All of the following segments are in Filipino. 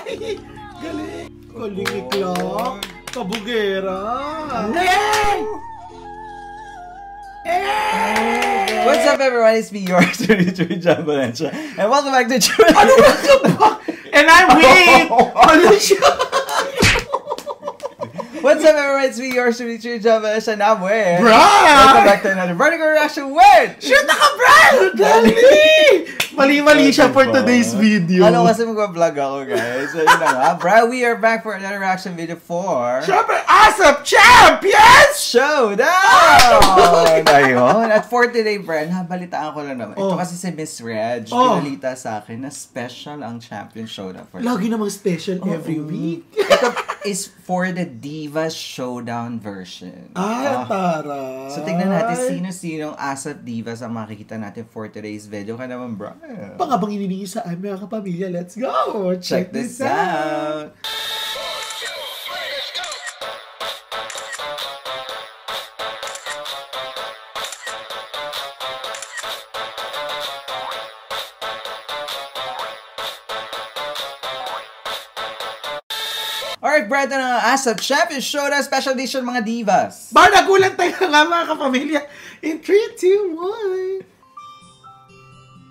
Galing! Galing ni Clark! Kabugera! What's up, everyone? It's me, yours, Trudy John Valencia, and welcome back to Trudy. And I'm Wade on the show! What's up, everyone? It's me, yours, Trudy John Valencia, and I'm Wade. Brad! Welcome back to another Vertical Reaction with Shoot na ka, Brad! Dali! Mali-mali siya for today's video. Ano kasi mag-vlog ako, guys. So, yun na nga. Brad, we are back for another reaction video for Siyempre, ASAP Champions! Showdown! Ayun. At for today, Brad, nabalitaan ko lang naman. Ito kasi si Miss Reg, pinalita sa akin na special ang Champion Showdown for Lagi namang special every week. Ito is for the Divas Showdown version. Tara. So, tignan natin sino-sinong ASAP Divas ang makikita natin for today's video. Ka naman, Brad. Pangabang ininingi sa aming mga kapamilya, let's go! Check this out! Alright, Brad, ito na ASAP Champion Showdown Special Edition mga divas. Bar, nagulat tayo nga mga kapamilya. In 3, 2, 1.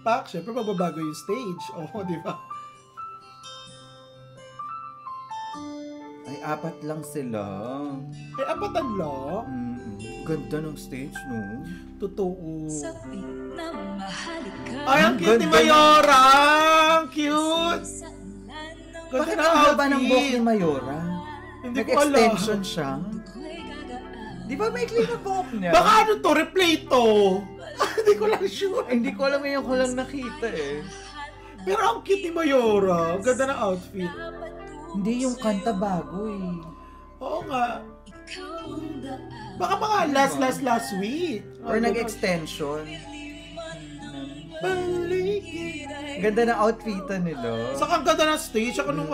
Pak, syempre magbabago yung stage. Oo, di ba? Ay, apat lang sila. Eh, apatan lang. Ganda ng stage, no? Totoo. Ay, ang cute ni Mayora! Ang cute! Bakit ang haba ng buhok ni Mayora? Nag-extension siya. Di ba may clean na buhok niya? Baka ano to? Replay to? Hindi ko lang sure. Hindi ko alam ngayon ko lang nakita eh. Pero ang cute ni Mayora. Ganda ng outfit. Hindi, yung kanta bago eh. Oo nga. Baka mga last week. Or nag-extension. Baligid. Ganda ng outfitan nila. Saka ang ganda ng stage. Saka nung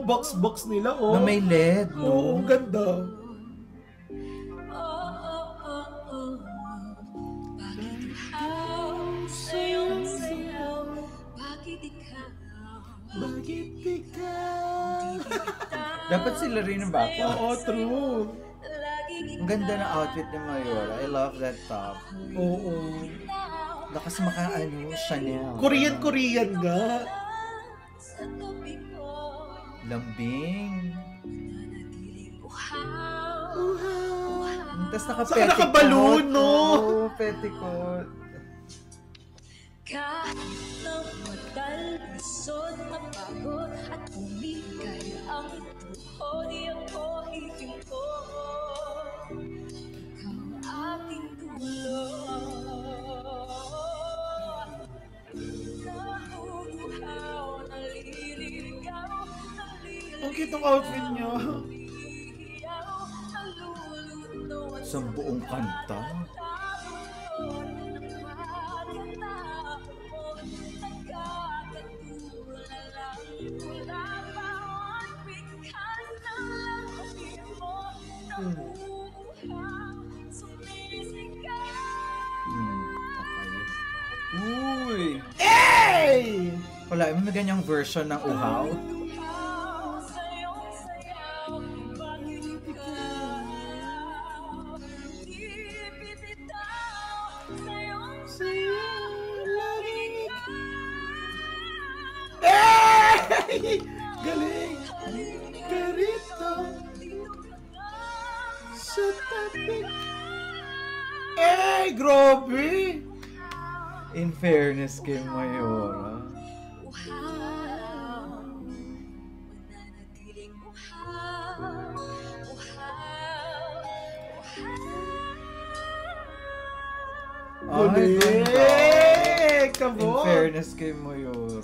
box nila. Na may LED, no? Oo, ganda. Bakit ikaw? Dapat sila rin ang backup. Oo, true. Ang ganda ng outfit ni Mayora. I love that top. Oo. Lakas Chanel. Korean nga. Lambing. Tapos Saka naka-balloon, no? Oo, petticoat. Kahit na matalbisod, mapagod at umikay ang tuhod, di ako hihinto. Ikaw aking dulo. Nabubuhaw, naliligaw, Ang cute ng outfit niya. Sa buong kanta. Uy! Hey! Wala, may ganyang version ng uhaw. Hey! Galing! Garito! Sa tabi! Eh, grabe! In fairness kay Mayora. Galing! In Kabog! fairness kay Mayora.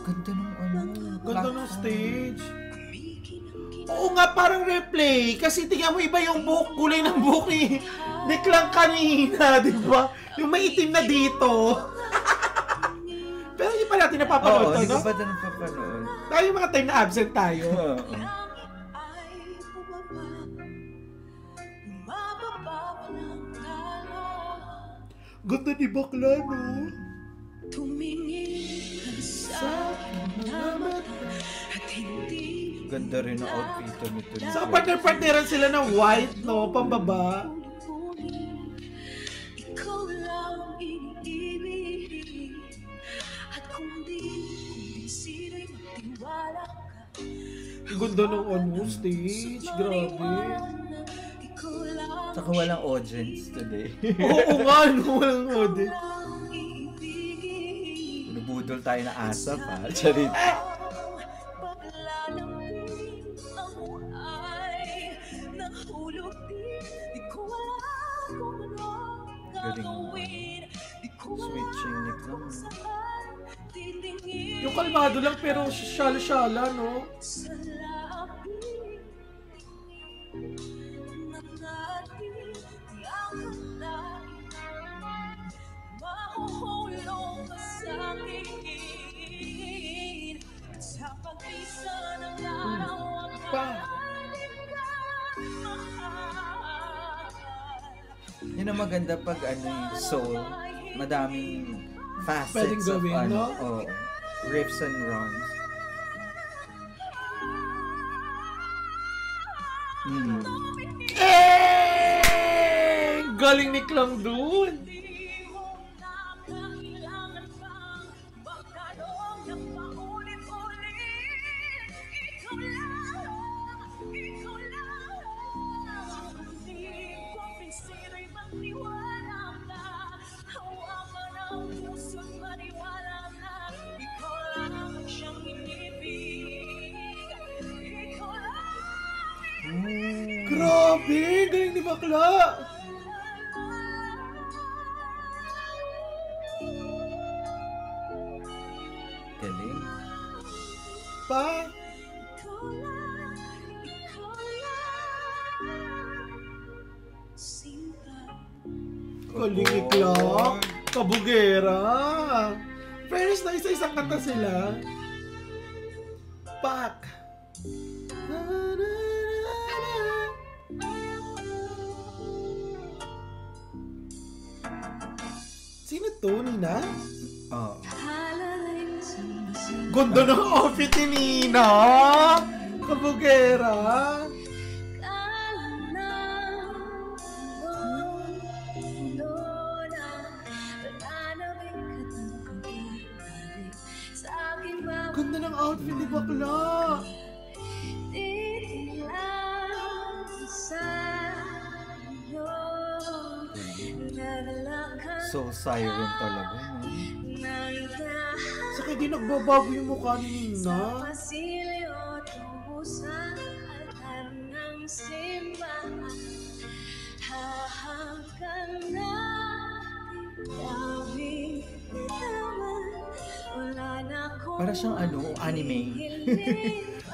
Ganda ng Ganda ng stage. Oo nga, parang replay. Kasi tingnan mo, iba yung buhok, kulay ng buhok ni Clang kanina, di ba? Yung may itim na dito. Pero hindi pa natin napapanood to, hindi no? ko pa ito napapanood. Tayo yung mga time na absent tayo. Ganda ni bakla, no? Tumingin ka sa mga mata at hindi Ganda rin ang outfit nito. Sa partner-partneran sila ng white, no? Pambaba. ikaw lang iniibig at kung di sino'y magtiwala ka. Ang ganda ng ano, stage. Grabe. Ikaw lang Tsaka walang audience today. Oo nga, no? Walang audience. ang ibigin. Nabudol tayo na asap ha. Charit. Paglalambing ako ay nahulog din. Di ko alam kung ano Galing mo. gagawin. Di ko Switching alam nick lang. kung saan titingin. Yung kalmado lang pero syala-syala, no? Sa labing ng ating tiyakan mahuhulong ka sa akin sa pag-isa ng araw ang Pa. Yun ang maganda pag ano yung soul. Madaming facets Pwedeng of gawin, ano. no? Oh, riffs and runs. Eh! Galing ni Klang dun. Di mo na kailangan pang magtanong ng paulit-ulit. Ikaw lang, ikaw lang. Hindi ko pinsiray magtiwala ka. Hawakan ang puso't maniwala na ikaw lang ang siyang inibig. Ikaw lang. Grabe! Galing ni Bakla. Galing. Pa. Galing ni Klang. Kabugera. Fairness na isa-isang kanta sila. Pak. Sino to, Nina? Oh. Ganda ng outfit ni Nina! Kabugera! Ganda ng outfit ni Bakla! So siren talaga. No? Saka di nagbabago yung mukha ni Nina. Pasilyo tungo sa altar ng simbahan. Hahakan na tawing naman. Wala na akong Para siyang ano, anime.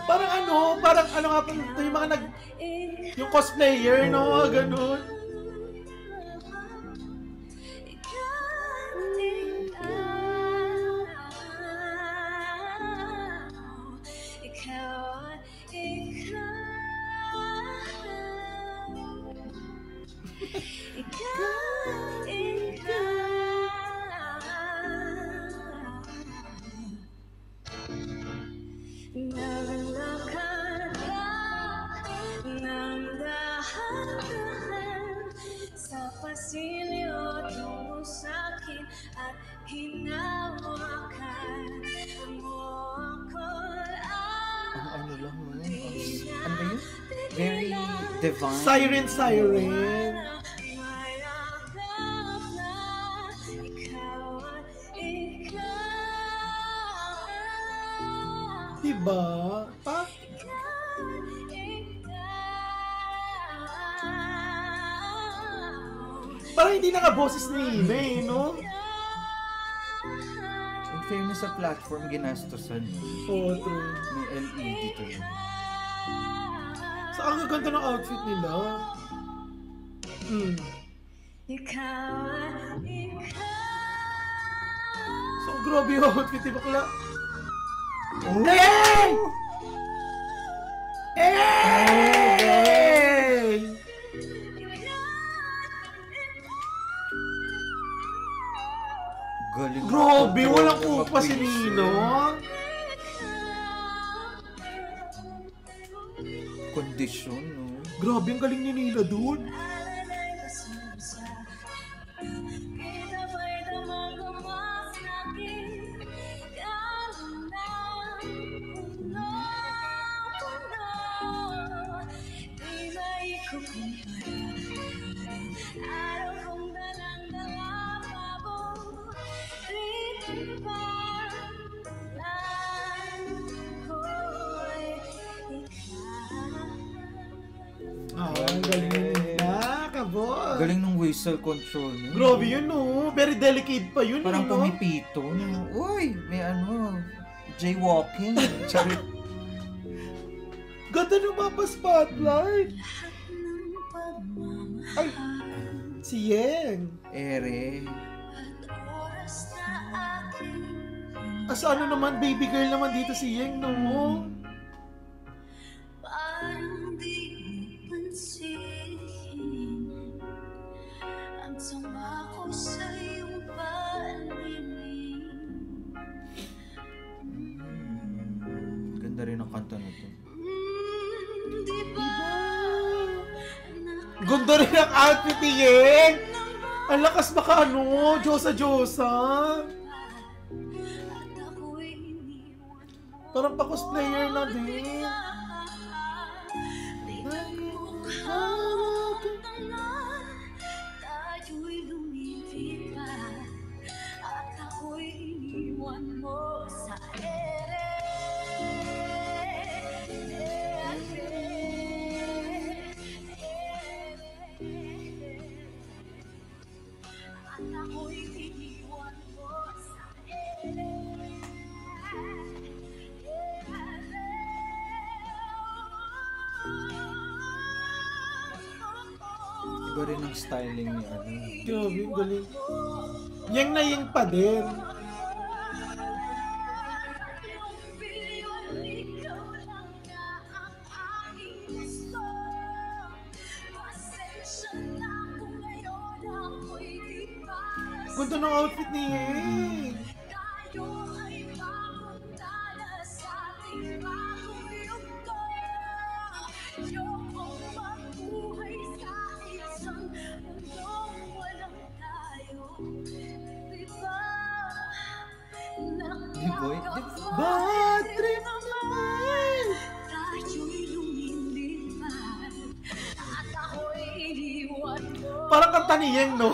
Parang ano nga po, ito yung mga yung cosplayer, no? Ganun. Pasilyo tungo sa'kin at hinawakan mo ako. Ang ano lang mo. Ano ba yun? Very divine. Siren. Mayakap na ikaw at ikaw. Diba? Pa? Parang hindi na nga boses ni Nina, eh, no? In fairness sa platform, ginastosan mo. Oo, true. May LED talaga. So, ang gaganda ng outfit nila. Ikaw at ikaw. So, grabe yung outfit ni Bakla. Hey! Hey! Galing. Grabe, walang kupa si Ninong. Kondisyon, no? Grabe, ang galing ni Nina dun. Ang galing na, kabos. Galing ng whistle control niya. Grabe yun, no? Very delicate pa yun, Parang no? pumipito. Uy, may jaywalking. Charit. Ganda ng mapa spotlight. Ay, si Yeng. Ere. Asa ano naman, baby girl naman dito si Yeng, no? Parang di mo pansin ang sama ko sa iyong paningin. Ganda rin ang kanta na to. Di ba? Ganda rin ang outfit ni Yeng. Ang lakas baka ano, Diyosa. Parang pa-cosplayer na din. Tayo'y lumilipat at ako'y iniwan mo sa ere. At ako'y iniwan mo sa ere. Iba rin ang styling ni Grabe, ang galing. Yeng na Yeng pa din. Ganda ng outfit ni Yeng. Bad trip naman! Parang kanta ni Yeng, no?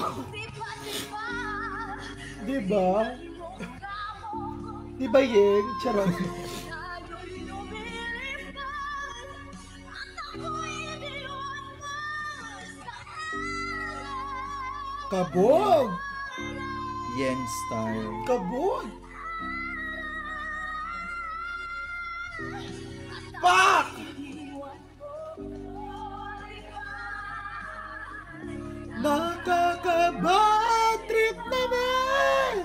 Diba? Diba Yeng? Charot. Kabog! Yen style. Kabog! Fuck! Nakaka-bad trip naman!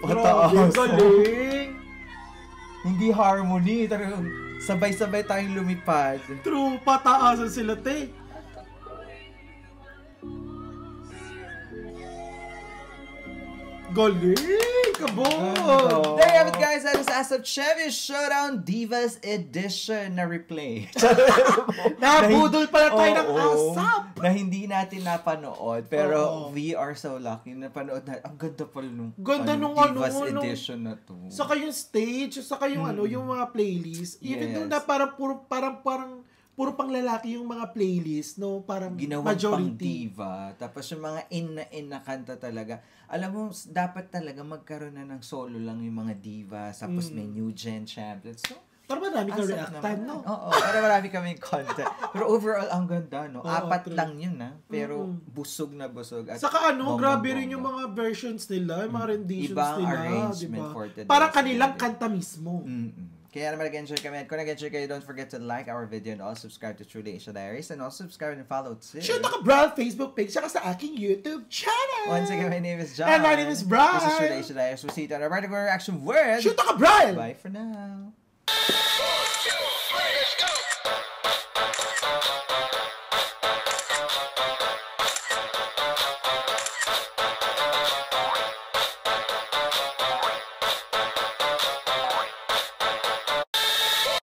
Grabe, ang galing! Hindi harmony. Talagang sabay-sabay tayong lumipad. True, pataasan sila, te. Galing! Kabog! There you have it, guys. That is ASAP Chevy Showdown Divas Edition na replay. Nabudol pala tayo ng ASAP! Na hindi natin napanood. Pero we are so lucky na napanood natin. Ang ganda pala nung Divas Edition na to. Saka yung stage, saka yung yung mga playlist. Even though na parang puro pang lalaki yung mga playlist, no? Parang ginawang majority. Pang diva. Tapos yung mga in na kanta talaga. Alam mo, dapat talaga magkaroon na ng solo lang yung mga diva. Tapos may new gen champions. So, pero marami kang reactan, no? Oo, pero marami kaming content. Pero overall, ang ganda, no? 4 lang yun, ha? Pero busog na busog. At saka grabe rin yung mga versions nila, yung mga renditions ibang nila. arrangement diba? for today. Parang kanilang kanta mismo. Kaya naman nag-enjoy kami. At kung nag-enjoy kayo, don't forget to like our video and also subscribe to Truly Asia Diaries and also subscribe and follow too. Shoot ako, Bral, Facebook page, saka sa aking YouTube channel. Once again, my name is John. And my name is Bral. This is Truly Asia Diaries. We'll see you on our particular reaction with... Shoot ako, Bral. Bye for now.